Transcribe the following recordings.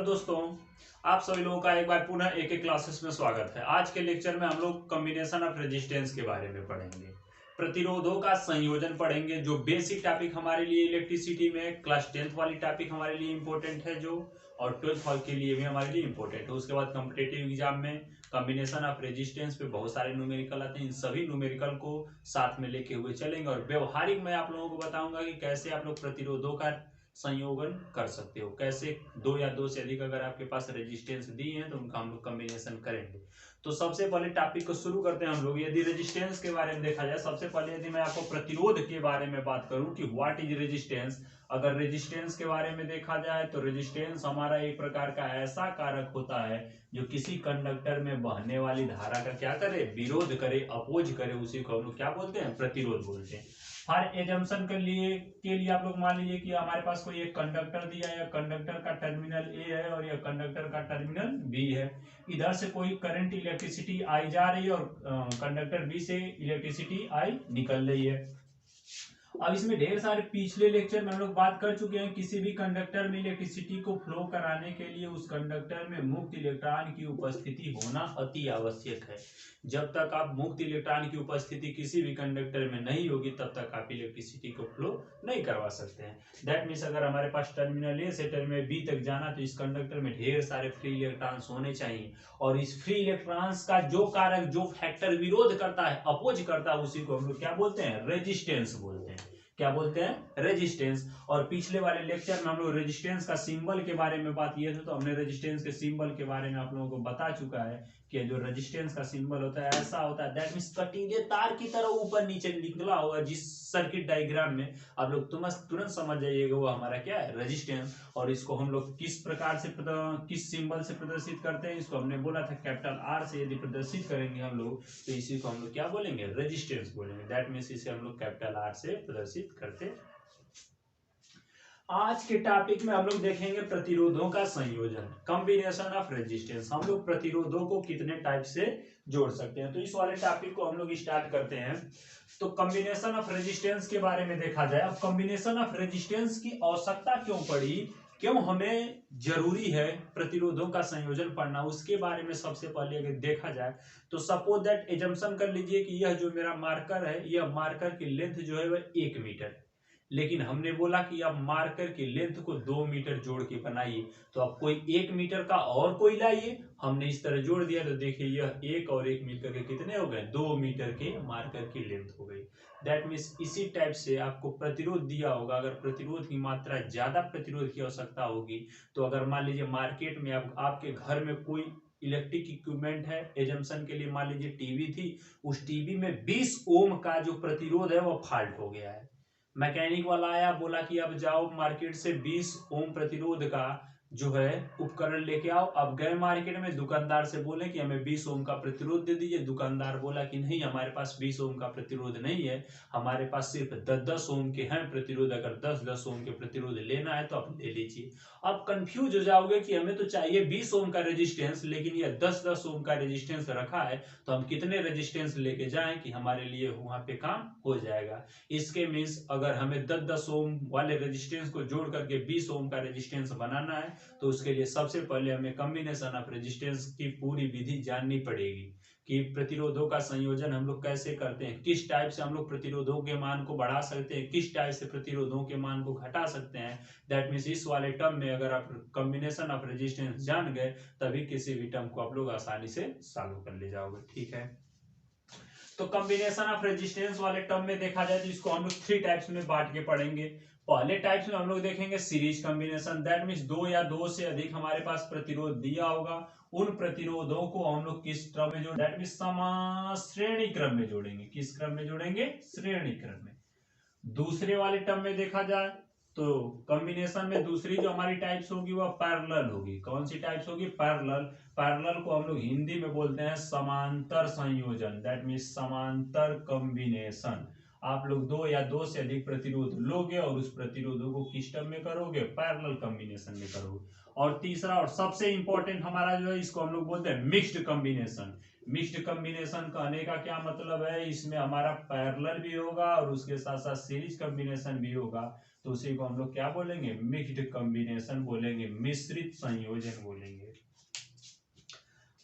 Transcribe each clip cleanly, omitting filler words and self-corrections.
दोस्तों, आप सभी लोगों का एक बार पुनः एक क्लासेस में स्वागत है। आज के लेक्चर में हम लोग कॉम्बिनेशन ऑफ रेजिस्टेंस के बारे में पढ़ेंगे, प्रतिरोधों का संयोजन पढ़ेंगे। जो बेसिक टॉपिक हमारे लिए इलेक्ट्रिसिटी में क्लास 10th वाली टॉपिक हमारे लिए इंपॉर्टेंट है जो, और 12th वाले के लिए भी हमारे लिए इंपॉर्टेंट है। उसके बाद कॉम्पिटेटिव एग्जाम में कॉम्बिनेशन ऑफ रेजिस्टेंस पे बहुत सारे न्यूमेरिकल आते हैं। इन सभी न्यूमेरिकल को साथ में लेके हुए चलेंगे और व्यवहारिक मैं आप लोगों को बताऊंगा कि कैसे आप लोग प्रतिरोधों का संयोजन कर सकते हो, कैसे दो या दो से अधिक अगर आपके पास रेजिस्टेंस दी है तो उनका हम लोग कॉम्बिनेशन करेंगे। तो सबसे पहले टॉपिक को शुरू करते हैं हम लोग। यदि रेजिस्टेंस के बारे में देखा जाए, सबसे पहले यदि मैं आपको प्रतिरोध के बारे में बात करूं कि व्हाट इज रेजिस्टेंस, अगर रेजिस्टेंस के बारे में देखा जाए तो रेजिस्टेंस हमारा एक प्रकार का ऐसा कारक होता है जो किसी कंडक्टर में बहने वाली धारा का क्या करे, विरोध करे, अपोज करे, उसी को हम लोग क्या बोलते हैं, प्रतिरोध बोलते हैं। हर एजम्पशन के लिए आप लोग मान लीजिए कि हमारे पास कोई एक कंडक्टर दिया है, कंडक्टर का टर्मिनल ए है और यह कंडक्टर का टर्मिनल बी है। इधर से कोई करंट इलेक्ट्रिसिटी आई जा रही है और कंडक्टर बी से इलेक्ट्रिसिटी आई निकल रही है। अब इसमें ढेर सारे पिछले लेक्चर में हम लोग बात कर चुके हैं, किसी भी कंडक्टर में इलेक्ट्रिसिटी को फ्लो कराने के लिए उस कंडक्टर में मुक्त इलेक्ट्रॉन की उपस्थिति होना अति आवश्यक है। जब तक आप मुक्त इलेक्ट्रॉन की उपस्थिति किसी भी कंडक्टर में नहीं होगी तब तक आप इलेक्ट्रिसिटी को फ्लो नहीं करवा सकते हैं। दैट मीन्स अगर हमारे पास टर्मिनल ए से टर्मिनल बी तक जाना तो इस कंडक्टर में ढेर सारे फ्री इलेक्ट्रॉन्स होने चाहिए, और इस फ्री इलेक्ट्रॉन्स का जो कारक, जो फैक्टर विरोध करता है, अपोज करता है, उसी को हम लोग क्या बोलते हैं, रेजिस्टेंस बोलते हैं। क्या बोलते हैं, रेजिस्टेंस। और पिछले वाले लेक्चर में हम लोग रेजिस्टेंस का सिंबल के बारे में बात किए थे, तो हमने रेजिस्टेंस के सिंबल के बारे में आप लोगों को बता चुका है कि जो रेजिस्टेंस का सिंबल होता है ऐसा होता है, दैट मींस कटीले तार की तरह ऊपर नीचे निकला होगा। जिस सर्किट डायग्राम में आप लोग तुरंत समझ जाइएगा वो हमारा क्या है, रेजिस्टेंस। और इसको हम लोग किस प्रकार से किस सिंबल से प्रदर्शित करते हैं, इसको हमने बोला था कैपिटल आर से यदि प्रदर्शित करेंगे हम लोग तो इसी को हम लोग क्या बोलेंगे, रेजिस्टेंस बोलेंगे। दैट मीन्स इसे हम लोग कैपिटल आर से प्रदर्शित करते। आज के टॉपिक में हम लोग देखेंगे प्रतिरोधों का संयोजन, कॉम्बिनेशन ऑफ रेजिस्टेंस। हम लोग प्रतिरोधों को कितने टाइप से जोड़ सकते हैं, तो इस वाले टॉपिक को हम लोग स्टार्ट करते हैं। तो कॉम्बिनेशन ऑफ रेजिस्टेंस के बारे में देखा जाए, अब कॉम्बिनेशन ऑफ रेजिस्टेंस की आवश्यकता क्यों पड़ी, क्यों हमें जरूरी है प्रतिरोधों का संयोजन पढ़ना, उसके बारे में सबसे पहले अगर देखा जाए तो सपोज दैट एजम्पशन कर लीजिए कि यह जो मेरा मार्कर है, यह मार्कर की लेंथ जो है वह 1 मीटर, लेकिन हमने बोला कि अब मार्कर की लेंथ को 2 मीटर जोड़ के बनाइए। तो अब कोई 1 मीटर का और कोई लाइए, हमने इस तरह जोड़ दिया तो देखिए यह 1 और 1 मिलकर के कितने हो गए, 2 मीटर के मार्कर की लेंथ हो गई। दैट मीन्स इसी टाइप से आपको प्रतिरोध दिया होगा, अगर प्रतिरोध की मात्रा ज्यादा प्रतिरोध की आवश्यकता होगी तो अगर मान लीजिए मार्केट में आपके घर में कोई इलेक्ट्रिक इक्विपमेंट है, एजम्पशन के लिए मान लीजिए टीवी थी, उस टीवी में 20 ओम का जो प्रतिरोध है वो फॉल्ट हो गया है। मैकेनिक वाला आया, बोला कि अब जाओ मार्केट से 20 ओम प्रतिरोध का जो है उपकरण लेके आओ। अब गए मार्केट में, दुकानदार से बोले कि हमें 20 ओम का प्रतिरोध दे दीजिए। दुकानदार बोला कि नहीं, हमारे पास 20 ओम का प्रतिरोध नहीं है, हमारे पास सिर्फ 10-10 ओम के हैं प्रतिरोध। अगर 10-10 ओम के प्रतिरोध लेना है तो आप ले लीजिए। अब कंफ्यूज हो जाओगे कि हमें तो चाहिए 20 ओम का रेजिस्टेंस, लेकिन यह 10-10 ओम का रेजिस्टेंस रखा है, तो हम कितने रेजिस्टेंस लेके जाएं कि हमारे लिए वहां पे काम हो जाएगा। इसके मीन्स अगर हमें 10-10 ओम वाले रेजिस्टेंस को जोड़ करके 20 ओम का रेजिस्टेंस बनाना है तो उसके लिए सबसे पहले हमें कॉम्बिनेशन ऑफ रेजिस्टेंस की पूरी विधि जाननी पड़ेगी कि प्रतिरोधों का संयोजन हम लोग कैसे करते हैं, किस टाइप से हम लोग प्रतिरोधों के मान को बढ़ा सकते हैं, किस टाइप से प्रतिरोधों के मान को घटा सकते हैं। दैट मीन्स इस वाले टर्म में अगर आप कॉम्बिनेशन ऑफ रेजिस्टेंस जान गए तभी किसी भी टर्म को आप लोग आसानी से सॉल्व कर ले जाओगे। ठीक है, तो कॉम्बिनेशन ऑफ रेजिस्टेंस वाले टर्म में देखा जाए तो इसको हम लोग 3 टाइप्स में बांट के पढ़ेंगे। पहले टाइप्स में हम लोग देखेंगे सीरीज कॉम्बिनेशन, दैट मींस 2 या 2 से अधिक हमारे पास प्रतिरोध दिया होगा, उन प्रतिरोधों को हम लोग किस क्रम में जोड़ेंगे, दैट मींस श्रेणी क्रम में जोड़ेंगे। किस क्रम में जोड़ेंगे, श्रेणी क्रम में। दूसरे वाले टर्म में देखा जाए तो कॉम्बिनेशन में दूसरी जो हमारी टाइप्स होगी वह पैरेलल होगी। कौन सी टाइप्स होगी, पैरेलल। पैरेलल को हम लोग हिंदी में बोलते हैं समांतर संयोजन, दैट मींस समांतर कॉम्बिनेशन। आप लोग 2 या 2 से अधिक प्रतिरोध लोगे और उस प्रतिरोधों को किस टर्म में करोगे, पैरेलल कॉम्बिनेशन में करोगे। और तीसरा और सबसे इंपॉर्टेंट हमारा जो है, इसको हम लोग बोलते हैं मिक्स्ड कॉम्बिनेशन। मिक्स्ड कॉम्बिनेशन कहने का क्या मतलब है, इसमें हमारा पैरेलल भी होगा और उसके साथ साथ सीरीज कॉम्बिनेशन भी होगा, तो उसी को हम लोग क्या बोलेंगे, मिक्स्ड कॉम्बिनेशन बोलेंगे, मिश्रित संयोजन बोलेंगे।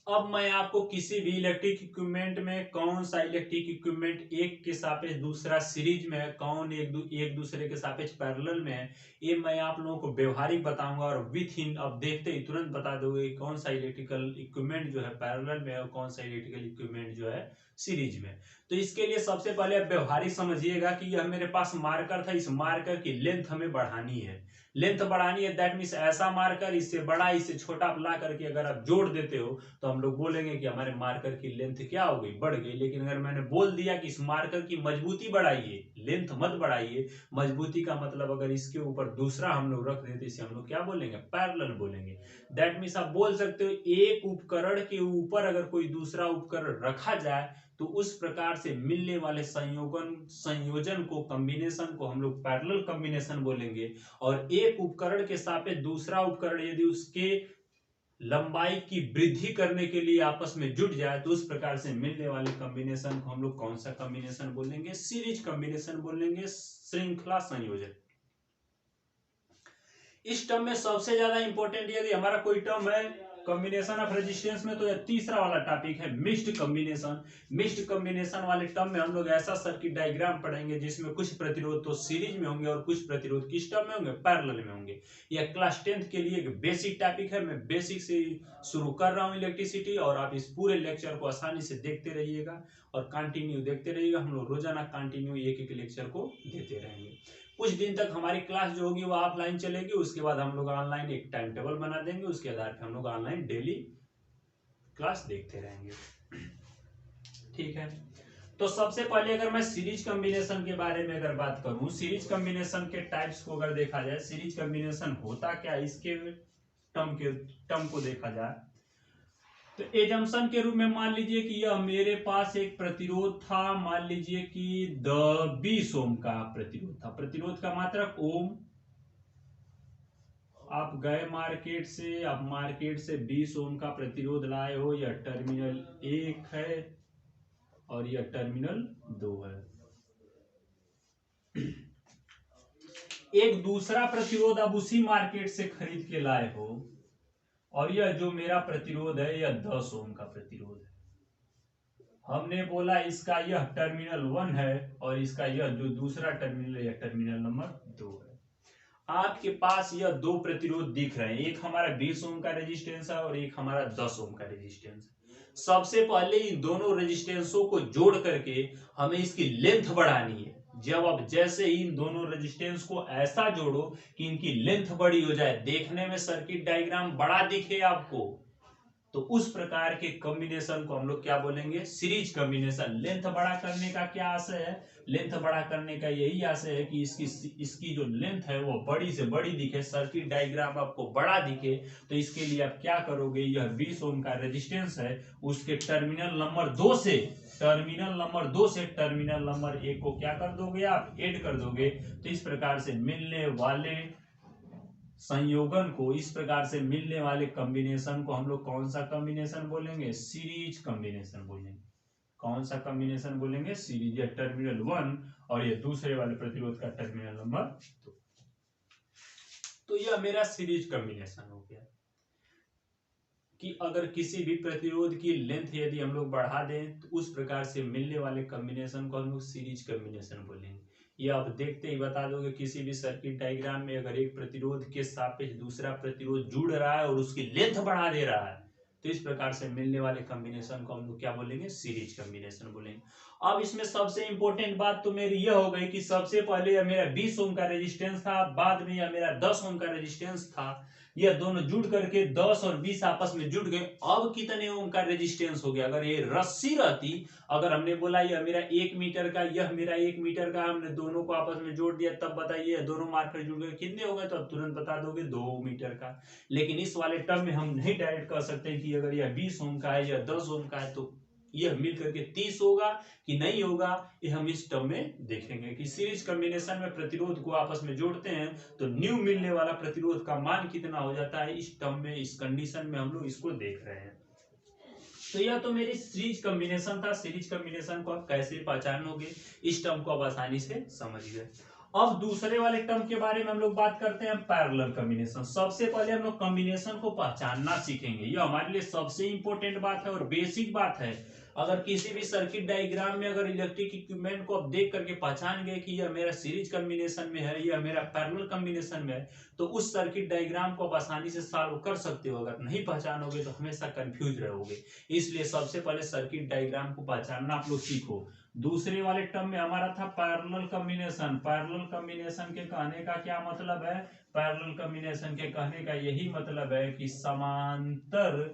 अब मैं आपको किसी भी इलेक्ट्रिक इक्विपमेंट में कौन सा इलेक्ट्रिक इक्विपमेंट एक के सापेक्ष दूसरा सीरीज में है, कौन एक दूसरे के सापेक्ष पैरेलल में है, ये मैं आप लोगों को व्यवहारिक बताऊंगा और विथ इन अब देखते ही तुरंत बता दोगे कौन सा इलेक्ट्रिकल इक्विपमेंट जो है पैरेलल में है और कौन सा इलेक्ट्रिकल इक्विपमेंट जो है सीरीज में। तो इसके लिए सबसे पहले व्यवहारिक समझिएगा कि यह मेरे पास मार्कर था, इस मार्कर की लेंथ हमें बढ़ानी है, लेंथ बढ़ानी है, दैट मीन्स ऐसा मार्कर इससे बड़ा इससे छोटा आप ला करके अगर आप जोड़ देते हो तो हम लोग बोलेंगे कि हमारे मार्कर की लेंथ क्या हो गई, बढ़ गई। लेकिन अगर मैंने बोल दिया कि इस मार्कर की मजबूती बढ़ाइए, लेंथ मत बढ़ाइए, मजबूती का मतलब अगर इसके ऊपर दूसरा हम लोग रख देते इसे हम लोग क्या बोलेंगे, पैरेलल बोलेंगे। दैट मीन्स आप बोल सकते हो एक उपकरण के ऊपर अगर कोई दूसरा उपकरण रखा जाए तो उस प्रकार से मिलने वाले संयोजन को, कॉम्बिनेशन को हम लोग पैरेलल कॉम्बिनेशन बोलेंगे। और एक उपकरण के सापेक्ष दूसरा उपकरण यदि उसके लंबाई की वृद्धि करने के लिए आपस में जुट जाए तो उस प्रकार से मिलने वाले कॉम्बिनेशन को हम लोग कौन सा कॉम्बिनेशन बोलेंगे, सीरीज कॉम्बिनेशन बोलेंगे, श्रृंखला संयोजन। इस टर्म में सबसे ज्यादा इंपॉर्टेंट यदि हमारा कोई टर्म है कॉम्बिनेशन ऑफ रेजिस्टेंस में तो यह तीसरा वाला टॉपिक है मिक्स्ड कॉम्बिनेशन। मिक्स्ड कॉम्बिनेशन वाले टर्म में हम लोग ऐसा सर्किट डायग्राम पढ़ेंगे जिसमें कुछ प्रतिरोध तो सीरीज में होंगे और कुछ प्रतिरोध किस टर्म में होंगे, पैरेलल में होंगे। यह क्लास 10th के लिए एक बेसिक टॉपिक है, मैं बेसिक से शुरू कर रहा हूँ इलेक्ट्रिसिटी, और आप इस पूरे लेक्चर को आसानी से देखते रहिएगा और कंटिन्यू देखते रहिएगा। हम लोग रोजाना कंटिन्यू एक एक लेक्चर को देते रहेंगे। कुछ दिन तक हमारी क्लास जो होगी वो ऑफलाइन चलेगी, उसके बाद हम लोग ऑनलाइन एक टाइम टेबल बना देंगे, उसके आधार पर हम लोग ऑनलाइन डेली क्लास देखते रहेंगे। ठीक है, तो सबसे पहले अगर मैं सीरीज कॉम्बिनेशन के बारे में अगर बात करूं, सीरीज कॉम्बिनेशन के टाइप्स को अगर देखा जाए, सीरीज कॉम्बिनेशन होता क्या, इसके टर्म को देखा जाए तो एजम्पशन के रूप में मान लीजिए कि यह मेरे पास एक प्रतिरोध था, मान लीजिए कि 20 ओम का प्रतिरोध था, प्रतिरोध का मात्रक ओम। आप गए मार्केट से, आप मार्केट से 20 ओम का प्रतिरोध लाए हो, यह टर्मिनल 1 है और यह टर्मिनल 2 है। एक दूसरा प्रतिरोध अब उसी मार्केट से खरीद के लाए हो और यह जो मेरा प्रतिरोध है यह 10 ओम का प्रतिरोध है। हमने बोला इसका यह टर्मिनल 1 है और इसका यह जो दूसरा टर्मिनल है यह टर्मिनल नंबर 2 है। आपके पास यह दो प्रतिरोध दिख रहे हैं, एक हमारा 20 ओम का रेजिस्टेंस है और एक हमारा 10 ओम का रेजिस्टेंस है। सबसे पहले इन दोनों रेजिस्टेंसों को जोड़ करके हमें इसकी लेंथ बढ़ानी है। जब आप जैसे इन दोनों रेजिस्टेंस को ऐसा जोड़ो कि इनकी लेंथ बड़ी हो जाए, देखने में सर्किट डायग्राम बड़ा दिखे आपको, तो उस प्रकार के कॉम्बिनेशन को हम लोग क्या बोलेंगे, सीरीज कॉम्बिनेशन। लेंथ बड़ा करने का क्या आशय है, लेंथ बड़ा करने का यही आशय है कि इसकी जो लेंथ है वो बड़ी से बड़ी दिखे, सर्किट डायग्राम आपको बड़ा दिखे। तो इसके लिए आप क्या करोगे, यह 20 ओम का रेजिस्टेंस है, उसके टर्मिनल नंबर 2 से टर्मिनल नंबर 1 को क्या कर दोगे, आप ऐड कर दोगे। तो इस प्रकार से मिलने वाले संयोगन को, इस प्रकार से मिलने वाले कॉम्बिनेशन को हम लोग कौन सा कॉम्बिनेशन बोलेंगे, सीरीज कॉम्बिनेशन बोलेंगे। कौन सा कॉम्बिनेशन बोलेंगे, सीरीज। या टर्मिनल 1 और ये दूसरे वाले प्रतिरोध का टर्मिनल नंबर 2, तो यह मेरा सीरीज कॉम्बिनेशन हो गया। कि अगर किसी भी प्रतिरोध की लेंथ यदि हम लोग बढ़ा दें तो उस प्रकार से मिलने वाले कॉम्बिनेशन को हम लोग सीरीज कॉम्बिनेशन बोलेंगे। ये आप देखते ही बता दोगे, किसी भी सर्किट डायग्राम में अगर एक प्रतिरोध के सापेक्ष दूसरा प्रतिरोध जुड़ रहा है और उसकी लेंथ बढ़ा दे रहा है तो इस प्रकार से मिलने वाले कॉम्बिनेशन को हम लोग क्या बोलेंगे, सीरीज कॉम्बिनेशन बोलेंगे। अब इसमें सबसे इंपॉर्टेंट बात तो मेरी यह हो गई कि सबसे पहले यह मेरा 20 ओम का रेजिस्टेंस था, बाद में यह मेरा 10 ओम का रेजिस्टेंस था, यह दोनों जुड़ करके 10 और 20 आपस में जुड़ गए। अब कितने ओम का रेजिस्टेंस हो गया, अगर ये रस्सी रहती, अगर हमने बोला यह मेरा 1 मीटर का, यह मेरा 1 मीटर का, हमने दोनों को आपस में जोड़ दिया, तब बताइए दोनों मार्कर जुड़ गए, कितने हो गए, तो अब तुरंत बता दोगे 2 मीटर का। लेकिन इस वाले टर्म में हम नहीं डायरेक्ट कर सकते कि अगर यह 20 ओम का है या 10 ओम का है तो यह मिल करके 30 होगा कि नहीं होगा, ये हम इस टर्म में देखेंगे। कि सीरीज कॉम्बिनेशन में प्रतिरोध को आपस में जोड़ते हैं तो न्यू मिलने वाला प्रतिरोध का मान कितना हो जाता है, इस टर्म में, इस कंडीशन में हम लोग इसको देख रहे हैं। तो यह तो मेरी सीरीज कॉम्बिनेशन था। सीरीज कॉम्बिनेशन को आप कैसे पहचानोगे, इस टर्म को आप आसानी से समझ गए। अब दूसरे वाले टर्म के बारे में हम लोग बात करते हैं, पैरेलल कॉम्बिनेशन। सबसे पहले हम लोग कॉम्बिनेशन को पहचानना सीखेंगे, यह हमारे लिए सबसे इंपॉर्टेंट बात है और बेसिक बात है। अगर किसी भी सर्किट डायग्राम में अगर इलेक्ट्रिक इक्विपमेंट को आप देख करके पहचान गए कि यह मेरा सीरीज कॉम्बिनेशन में है, यह मेरा पैरेलल कॉम्बिनेशन में है, तो उस सर्किट डायग्राम को आप आसानी से सॉल्व कर सकते हो। अगर नहीं पहचानोगे तो हमेशा कंफ्यूज रहोगे। इसलिए सबसे पहले सर्किट डायग्राम को पहचानना आप लोग सीखो। दूसरे वाले टर्म में हमारा था पैरेलल कॉम्बिनेशन। पैरेलल कॉम्बिनेशन के कहने का क्या मतलब है? पैरेलल कॉम्बिनेशन के कहने का यही मतलब है कि समांतर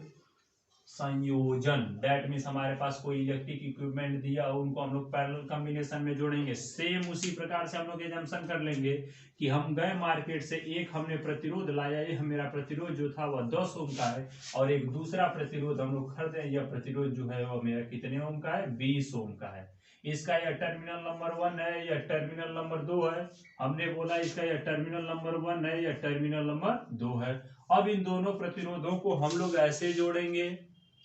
संयोजन। दैट मीन्स हमारे पास कोई इलेक्ट्रिक इक्विपमेंट दिया, उनको हम लोग पैरेलल कॉम्बिनेशन में जोड़ेंगे। सेम उसी प्रकार से हम लोग एजम्पशन कर लेंगे कि हम गए मार्केट से, एक हमने प्रतिरोध लाया, ये मेरा प्रतिरोध जो था वह 10 ओम का है, और एक दूसरा प्रतिरोध हम लोग खरीदे, यह प्रतिरोध जो है वह मेरा कितने ओम का है? 20 ओम का है। इसका यह टर्मिनल नंबर 1 है, यह टर्मिनल नंबर 2 है। हमने बोला इसका यह टर्मिनल नंबर 1 है, यह टर्मिनल नंबर 2 है। अब इन दोनों प्रतिरोधों को हम लोग ऐसे जोड़ेंगे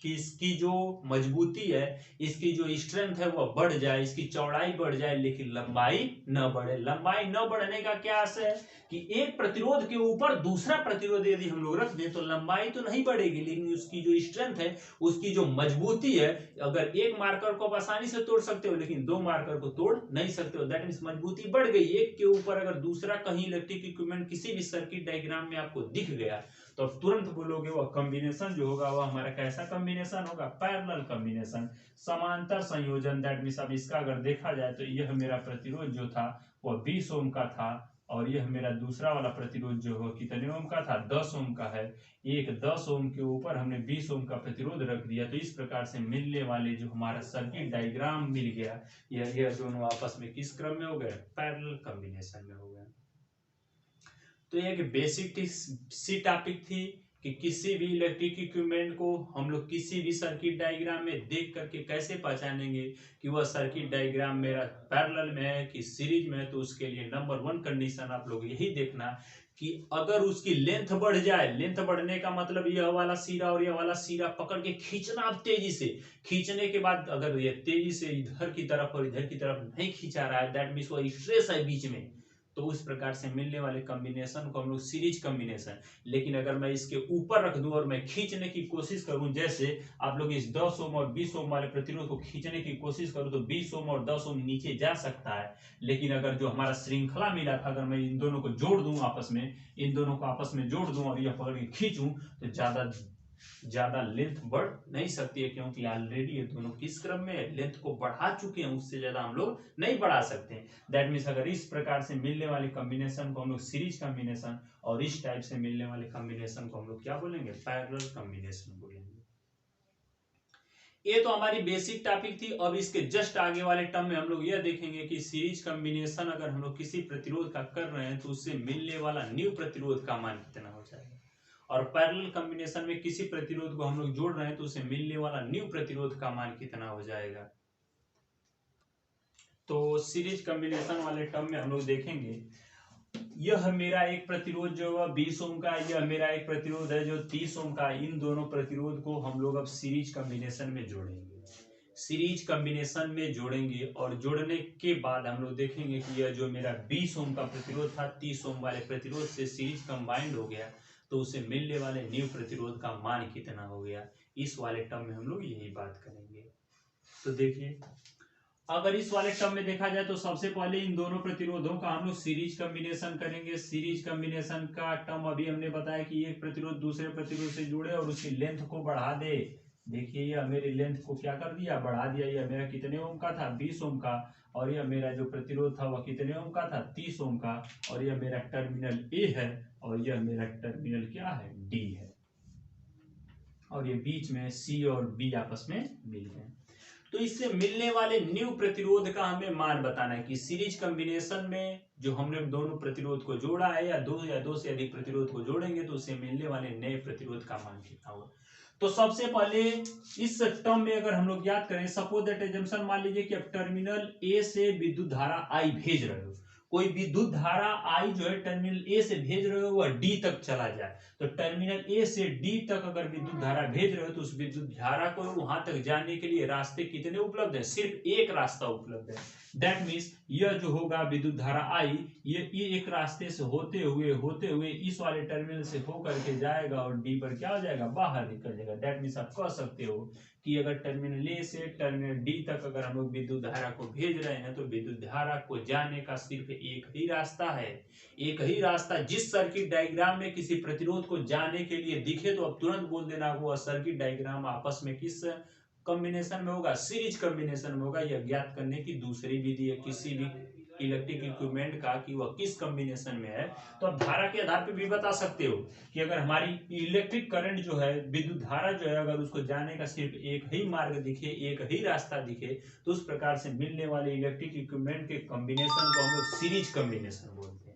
कि इसकी जो मजबूती है, इसकी जो स्ट्रेंथ है वह बढ़ जाए, इसकी चौड़ाई बढ़ जाए, लेकिन लंबाई न बढ़े। लंबाई न बढ़ने का क्या अर्थ है कि एक प्रतिरोध के ऊपर दूसरा प्रतिरोध यदि हम लोग रख दें तो लंबाई तो नहीं बढ़ेगी, लेकिन उसकी जो स्ट्रेंथ है, उसकी जो मजबूती है, अगर एक मार्कर को आप आसानी से तोड़ सकते हो लेकिन दो मार्कर को तोड़ नहीं सकते हो। दैट मींस मजबूती बढ़ गई। एक के ऊपर अगर दूसरा कहीं इलेक्ट्रिक इक्विपमेंट किसी भी सर्किट डायग्राम में आपको दिख गया तो तुरंत बोलोगे वह कॉम्बिनेशन जो होगा वह हमारा कैसा कॉम्बिनेशन होगा? पैरेलल कॉम्बिनेशन, समांतर संयोजन। दैट मींस अब इसका अगर देखा जाए तो यह मेरा प्रतिरोध जो था वह 20 ओम का था, और यह मेरा दूसरा वाला प्रतिरोध जो है कितने ओम का था? 10 ओम का है। एक 10 ओम के ऊपर हमने 20 ओम का प्रतिरोध रख दिया, तो इस प्रकार से मिलने वाले जो हमारा सर्किट डायग्राम मिल गया, यह दोनों आपस में किस क्रम में हो गए? पैरेलल कॉम्बिनेशन में हो गए। तो ये एक बेसिक सी टॉपिक थी कि किसी भी इलेक्ट्रिक इक्विपमेंट को हम लोग किसी भी सर्किट डायग्राम में देख करके कैसे पहचानेंगे कि वह सर्किट डायग्राम मेरा पैरेलल में है कि सीरीज में है। तो उसके लिए नंबर 1 कंडीशन आप लोग यही देखना कि अगर उसकी लेंथ बढ़ जाए, लेंथ बढ़ने का मतलब यह वाला सिरा और यह वाला सिरा पकड़ के खींचना, आप तेजी से खींचने के बाद अगर ये तेजी से इधर की तरफ और इधर की तरफ नहीं खींचा रहा है, दैट मींस वो स्ट्रेस है बीच में, तो उस प्रकार से मिलने वाले कॉम्बिनेशन को हम लोग सीरीज कॉम्बिनेशन। लेकिन अगर मैं इसके ऊपर रख दूं और मैं खींचने की कोशिश करूं, जैसे आप लोग इस 10 ओम और 20 ओम वाले प्रतिरोध को खींचने की कोशिश करूं तो 20 ओम और 10 ओम नीचे जा सकता है। लेकिन अगर जो हमारा श्रृंखला मिला था, अगर मैं इन दोनों को जोड़ दूं आपस में, इन दोनों को आपस में जोड़ दूं और यह पकड़ के खींचूं तो ज्यादा लेंथ बढ़ नहीं सकती है, क्योंकि ऑलरेडी ये दोनों किस क्रम में लेंथ को बढ़ा चुके हैं, उससे ज्यादा हम लोग नहीं बढ़ा सकते। दैट मीन्स अगर इस प्रकार से मिलने वाले कॉम्बिनेशन को हम लोग सीरीज कॉम्बिनेशन, और इस टाइप से मिलने वाले कॉम्बिनेशन को हम लोग क्या बोलेंगे? पैरेलल कॉम्बिनेशन बोलेंगे। ये तो हमारी बेसिक टॉपिक थी। अब इसके जस्ट आगे वाले टर्म में हम लोग यह देखेंगे कि सीरीज कॉम्बिनेशन अगर हम लोग किसी प्रतिरोध का कर रहे हैं तो उससे मिलने वाला न्यू प्रतिरोध का मान कितना हो जाएगा, और पैरेलल कॉम्बिनेशन में किसी प्रतिरोध को हम लोग जोड़ रहे हैं तो उसे मिलने वाला न्यू प्रतिरोध का मान कितना हो जाएगा। तो सीरीज कॉम्बिनेशन वाले टर्म में हम लोग देखेंगे, यह मेरा एक प्रतिरोध जो है 20 ओम का, यह मेरा एक प्रतिरोध है जो 30 ओम का। इन दोनों प्रतिरोध को हम लोग अब सीरीज कॉम्बिनेशन में जोड़ेंगे। सीरीज कॉम्बिनेशन में जोड़ेंगे और जोड़ने के बाद हम लोग देखेंगे कि यह जो मेरा 20 ओम का प्रतिरोध था 30 ओम वाले प्रतिरोध से सीरीज कंबाइंड हो गया, तो उसे मिलने वाले न्यू प्रतिरोध का मान कितना हो गया। इस वाले टर्म में हम लोग यही बात करेंगे। तो देखिए, अगर इस वाले टर्म में देखा जाए तो सबसे पहले इन दोनों प्रतिरोधों का हम लोग सीरीज कॉम्बिनेशन करेंगे। सीरीज कॉम्बिनेशन का टर्म अभी हमने बताया कि एक प्रतिरोध दूसरे प्रतिरोध से जुड़े और उसकी लेंथ को बढ़ा दे। देखिए, यह मेरी लेंथ को क्या कर दिया? बढ़ा दिया। यह मेरा कितने ओम का था? 20 ओम का। और यह मेरा जो प्रतिरोध था वह कितने ओम का था? 30 ओम का। और यह मेरा टर्मिनल ए है और यह मेरा टर्मिनल क्या है? डी है। और ये बीच में सी और बी आपस में मिल गए। तो इससे मिलने वाले न्यू प्रतिरोध का हमें मान बताना है कि सीरीज कॉम्बिनेशन में जो हमने दोनों प्रतिरोध को जोड़ा है या दो से अधिक प्रतिरोध को जोड़ेंगे तो उससे मिलने वाले नए प्रतिरोध का मान कितना होगा। तो सबसे पहले इस टर्म में अगर हम लोग याद करें, सपोज दैट एजम्पशन मान लीजिए कि अब टर्मिनल ए से विद्युत धारा आई भेज रहे हो, कोई विद्युत धारा आई जो है टर्मिनल ए से भेज रहे हो वह डी तक चला जाए, तो टर्मिनल ए से डी तक अगर विद्युत धारा भेज रहे हो तो उस विद्युत धारा को वहां तक जाने के लिए रास्ते कितने उपलब्ध है, सिर्फ एक रास्ता उपलब्ध है। दैट मीन्स यह जो होगा विद्युत धारा आई ये एक रास्ते से होते हुए इस वाले टर्मिनल से होकर के जाएगा और डी पर क्या हो जाएगा, बाहर निकल जाएगा। दैट मीन्स आप कह सकते हो कि अगर टर्मिनल ए से टर्मिनल डी तक अगर हम लोग विद्युत धारा को भेज रहे हैं तो विद्युत धारा को जाने का सिर्फ एक ही रास्ता है, एक ही रास्ता। जिस सर्किट डायग्राम में किसी प्रतिरोध को जाने के लिए दिखे तो अब तुरंत बोल देना वो सर्किट डायग्राम आपस में किस कॉम्बिनेशन में होगा, सीरीज कॉम्बिनेशन में होगा। यह ज्ञात करने की दूसरी विधि है किसी भी इलेक्ट्रिक इक्विपमेंट का कि वह किस कॉम्बिनेशन में है। तो आप धारा के आधार पर भी बता सकते हो कि अगर हमारी इलेक्ट्रिक करंट जो है, विद्युत धारा जो है, अगर उसको जाने का सिर्फ एक ही मार्ग दिखे, एक ही रास्ता दिखे, तो उस प्रकार से मिलने वाले इलेक्ट्रिक इक्विपमेंट के कॉम्बिनेशन को हम लोग सीरीज कॉम्बिनेशन बोलते हैं।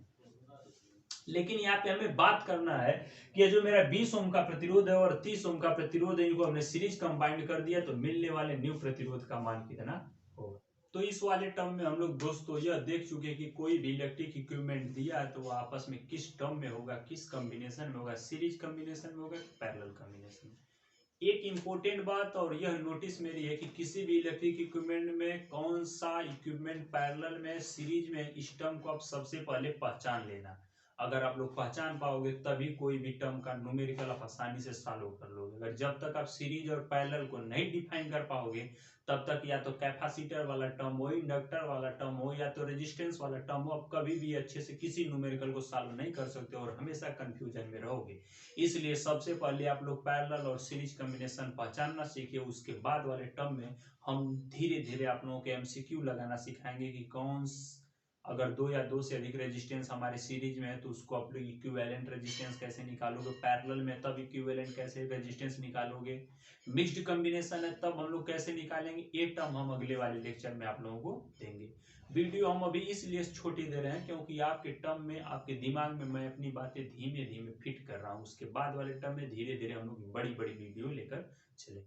लेकिन यहाँ पे हमें बात करना है कि जो मेरा 20 ओम का प्रतिरोध है और 30 ओम का प्रतिरोध है, इनको हमने सीरीज कंबाइंड कर दिया तो मिलने वाले न्यू प्रतिरोध का मान कितना होगा। तो इस वाले टर्म में हम लोग दोस्तों यह देख चुके कि कोई भी इलेक्ट्रिक इक्विपमेंट दिया है तो वो आपस में किस टर्म में होगा, किस कॉम्बिनेशन में होगा, सीरीज कॉम्बिनेशन में होगा, पैरेलल कॉम्बिनेशन में। एक इंपॉर्टेंट बात और यह नोटिस मेरी है कि किसी भी इलेक्ट्रिक इक्विपमेंट में कौन सा इक्विपमेंट पैरेलल में, सीरीज में, इस टर्म को आप सबसे पहले पहचान लेना। अगर आप लोग पहचान पाओगे तभी कोई भी टर्म का न्यूमेरिकल आप आसानी से सॉल्व कर लोगे। अगर जब तक आप सीरीज और पैरेलल को नहीं डिफाइन कर पाओगे तब तक या तो कैपेसिटर वाला टर्म हो, इंडक्टर वाला टर्म हो, या तो रेजिस्टेंस वाला टर्म हो, आप कभी भी अच्छे से किसी न्यूमेरिकल को सॉल्व नहीं कर सकते और हमेशा कंफ्यूजन में रहोगे। इसलिए सबसे पहले आप लोग पैरेलल और सीरीज कॉम्बिनेशन पहचानना सीखिए। उसके बाद वाले टर्म में हम धीरे धीरे आप लोगों के एमसीक्यू लगाना सिखाएंगे कि कौन, अगर दो या दो से अधिक रेजिस्टेंस हमारे सीरीज में है तो उसको आप लोग इक्विवेलेंट रेजिस्टेंस कैसे निकालोगे, पैरेलल में तब इक्विवेलेंट कैसे रेजिस्टेंस निकालोगे, मिक्स्ड कॉम्बिनेशन है तब हम लोग कैसे निकालेंगे, ये टर्म हम अगले वाले लेक्चर में आप लोगों को देंगे। वीडियो हम अभी इसलिए छोटी दे रहे हैं क्योंकि आपके टर्म में, आपके दिमाग में मैं अपनी बातें धीमे धीमे फिट कर रहा हूँ। उसके बाद वाले टर्म में धीरे धीरे हम लोग बड़ी बड़ी वीडियो लेकर चले।